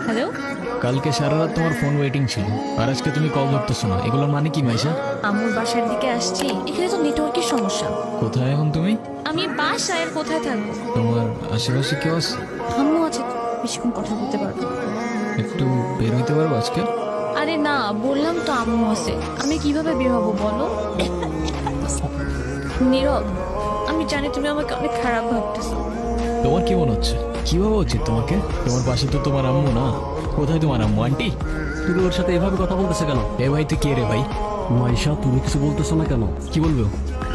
Hello, কালকে সারা রাত তোমার ফোন ওয়েটিং ছিল, আর আজকে তুমি কল ধরতেছো না, এগুলোর মানে কি মাইশা? আম্মুর বাসার দিকে আসছি, এখানে তো নেটওয়ার্কের সমস্যা। কোথায় এখন তুমি? আমি বাসায়, আর কোথায় থাকবো? তোমার আশেপাশে কেউ আছে? আম্মু আছে, বেশিক্ষণ কথা বলতে পারবো। একটু বের হইতে পারবো আজকে? আরে না, বললাম তো আম্মু আছে, আমি কিভাবে বের হবো বলো? নীরব, আমি জানি তুমি আমাকে অনেক খারাপ ভাবতেছো। তোমার কি মনে হচ্ছে? কি ভাবা উচিত তোমাকে? তোমার পাশে তো তোমার আম্মু না। কোথায় তোমার আম্মু? আন্টি, তুমি ওর সাথে এভাবে কথা বলতেছে কেন? এ ভাই তুই কে রে ভাই? মাইশা, তুমি কিছু বলতেছো না কেন? কি বলবো?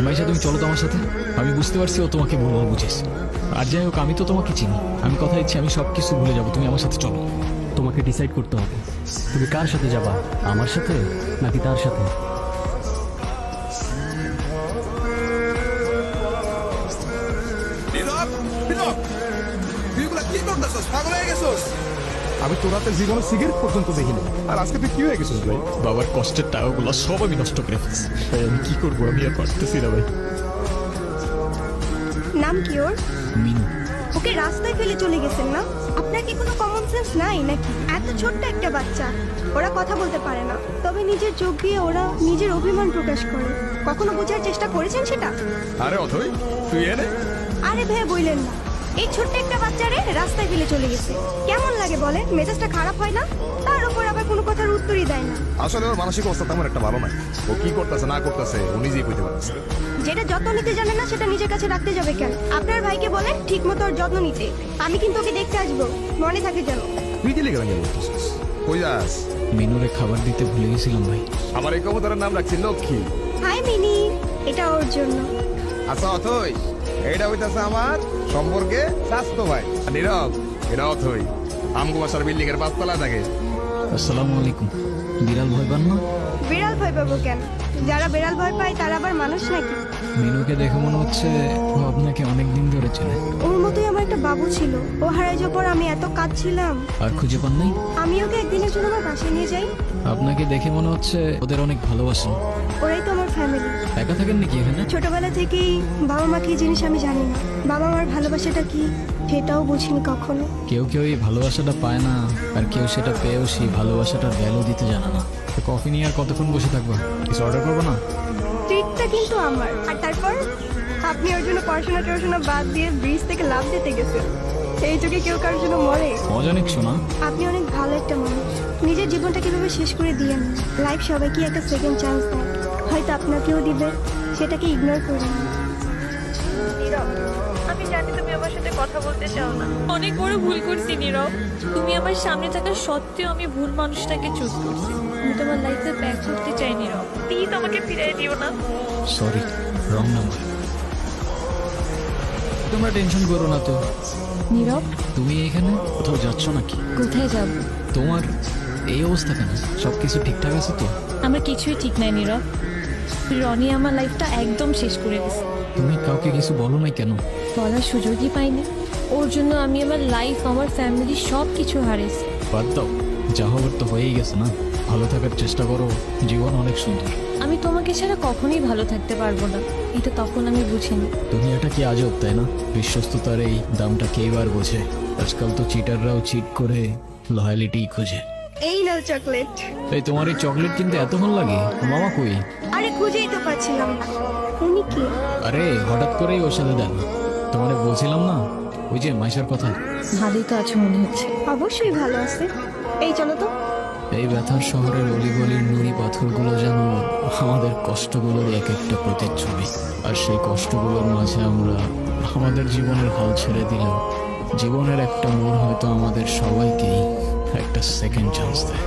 মাইশা তুমি চলো তো আমার সাথে। আমি বুঝতে পারছি ও তোমাকে ভুল বুঝেছে, আর যাই হোক আমি তো তোমাকে চিনি। আমি কথা দিচ্ছি আমি সব কিছু ভুলে যাবো, তুমি আমার সাথে চলো। তোমাকে ডিসাইড করতে হবে, তুমি কার সাথে যাবা, আমার সাথে নাকি তার সাথে? আমি তোর হাতে জীবনে সিগারেট পর্যন্ত দেখিনি, আর আজকে তুই কি হয়ে গেছিস ভাই? বাবার কষ্টের টাকাগুলো সব আমি নষ্ট করে ফেলছি ভাই। আমি কি করবো? আমি আর পারতেছি না ভাই। নাম কি ওর? মিনু। ওকে রাস্তায় ফেলে চলে গেছেন না? আপনার কি কোনো কমন সেন্স নাই নাকি? এত ছোট্ট একটা বাচ্চা, ওরা কথা বলতে পারে না, তবে নিজের চোখ দিয়ে ওরা নিজের অভিমান প্রকাশ করে। কখনো বোঝার চেষ্টা করেছেন সেটা? আরে অথই, তুই এনে আরে ভেবে বললেন না, এই ছোট্ট একটা বাচ্চারে রাস্তায় ফেলে চলে গেছে। কেমন লাগে বলেন? মেজাজটা খারাপ হয় না? তার উপর আবার কোনো কথার উত্তরই দেয় না। আসলে ওর মানসিক অবস্থা তেমন একটা ভালো নাই। ও কি করতেছে না করতেছে ও নিজেই বুঝতে পারতেছে। যেটা যত্ন নিতে জানে না সেটা নিজের কাছে রাখতে যাবে কেন? আপনার ভাইকে বলেন ঠিক মতো ওর যত্ন নিতে। আমি কিন্তু ওকে দেখতে আসবো, মনে থাকে যেন। তুই দিলে কেন বলতেছিস? কই যাস? মিনুরে খাবার দিতে ভুলে গেছিলাম ভাই। আমার এই কবুতরের নাম রাখছি লক্ষ্মী। হাই মিনি, এটা ওর জন্য। আচ্ছা অথই, এইটা হইতাছে আমার সম্পর্কে স্বাস্থ্য ভাই। আর নীরব, এটা অথই আমগো বাসার বিল্ডিং এর 5 তলায় থাকে। আসসালামু আলাইকুম। বিড়াল ভয় পান না? বিড়াল ভয় পাবো কেন? যারা বিড়াল ভয় পায় তারা আবার মানুষ নাকি? মিনুকে দেখে মনে হচ্ছে ও আপনাকে অনেক দিন ধরে চেনে। ওর মতোই আমার একটা বাবু ছিল, ও হারাই যাওয়ার পর আমি এত কাঁদছিলাম। আর খুঁজে পান নাই? আমি ওকে একদিনের জন্য আমার বাসায় নিয়ে যাই। আপনাকে দেখে মনে হচ্ছে ওদের অনেক ভালোবাসেন। ওরাই তো আমার ফ্যামিলি। একা থাকেন নাকি এখানে? ছোটবেলা থেকেই বাবা মা কি জিনিস আমি জানি না, বাবা মার ভালোবাসাটা কি সেটাও বুঝিনি কখনো। কেউ কেউ এই ভালোবাসাটা পায় না, আর কেউ সেটা পেয়েও সেই ভালোবাসাটার ভ্যালু দিতে জানে না। তো কফি নিয়ে আর কতক্ষণ বসে থাকবো? কিছু অর্ডার করবো না? ট্রিটটা কিন্তু আমার। আর তারপর আপনি ওর জন্য পড়াশোনা বাদ দিয়ে ব্রিজ থেকে লাফ দিতে গেছেন। এই যুগে কেউ কারোর জন্য মরে? মজা নিচ্ছ না? আপনি অনেক ভালো একটা মানুষ। নিজের জীবনটা কিভাবে শেষ করে দিয়েন। লাইফ সবাইকে একটা সেকেন্ড চান্স দেয়, হয়তো আপনাকেও দিবে, সেটাকে ইগনোর করুন। আমি জানি তুমি আমার সাথে কথা বলতে চাও না। অনেক বড় ভুল করছি নীরব। তুমি আমার সামনে থাকা সত্ত্বেও আমি ভুল মানুষটাকে চুজ করছি। আমি তোমার লাইফে ব্যাক করতে চাই নীরব, প্লিজ আমাকে ফিরিয়ে দিও না। Sorry, wrong number. তোমরা টেনশন করো না তো। নীরব, তুমি এখানে কোথাও যাচ্ছ নাকি? কোথায় যাব? তোমার এই অবস্থা কেন? সবকিছু ঠিকঠাক আছে তো? আমার কিছুই ঠিক নাই নীরব। রনি আমার লাইফটা একদম শেষ করে দিছে। তুমি কাউকে কিছু বলো নাই কেন? বলার সুযোগই পাইনি। ওর জন্য আমি আমার লাইফ, আমার ফ্যামিলি সব কিছু হারিয়েছি। বাদ দাও, যা হবার তো হয়েই গেছে না। ভালো থাকার চেষ্টা করো, জীবন অনেক সুন্দর। আমি তোমাকে ছাড়া কখনোই ভালো থাকতে পারবো না, এটা তখন আমি বুঝিনি। দুনিয়াটা কি আজব, তাই না? বিশ্বস্ততার এই দামটা কে বার বোঝে? আজকাল তো চিটাররাও চিট করে লয়ালিটি খোঁজে। এই নাও চকলেট। এই তোমার এই চকলেট কিনতে এতক্ষণ লাগে? মামা কই? আরে খুঁজেই তো পাচ্ছিলাম না। উনি কি? আরে হঠাৎ করেই ওর সাথে দেখা। তোমারে বলছিলাম না, ওই যে মাইশার কথা। ভালোই তো আছো মনে হচ্ছে। অবশ্যই ভালো আছে। এই চলো তো। এই ব্যথার শহরের অলিগলির নুড়ি পাথরগুলো যেন আমাদের কষ্টগুলোর এক একটা প্রতিচ্ছবি। আর সেই কষ্টগুলোর মাঝে আমরা আমাদের জীবনের হাল ছেড়ে দিলাম। জীবনের একটা মোড় হয়তো আমাদের সবাইকেই একটা সেকেন্ড চান্স দেয়।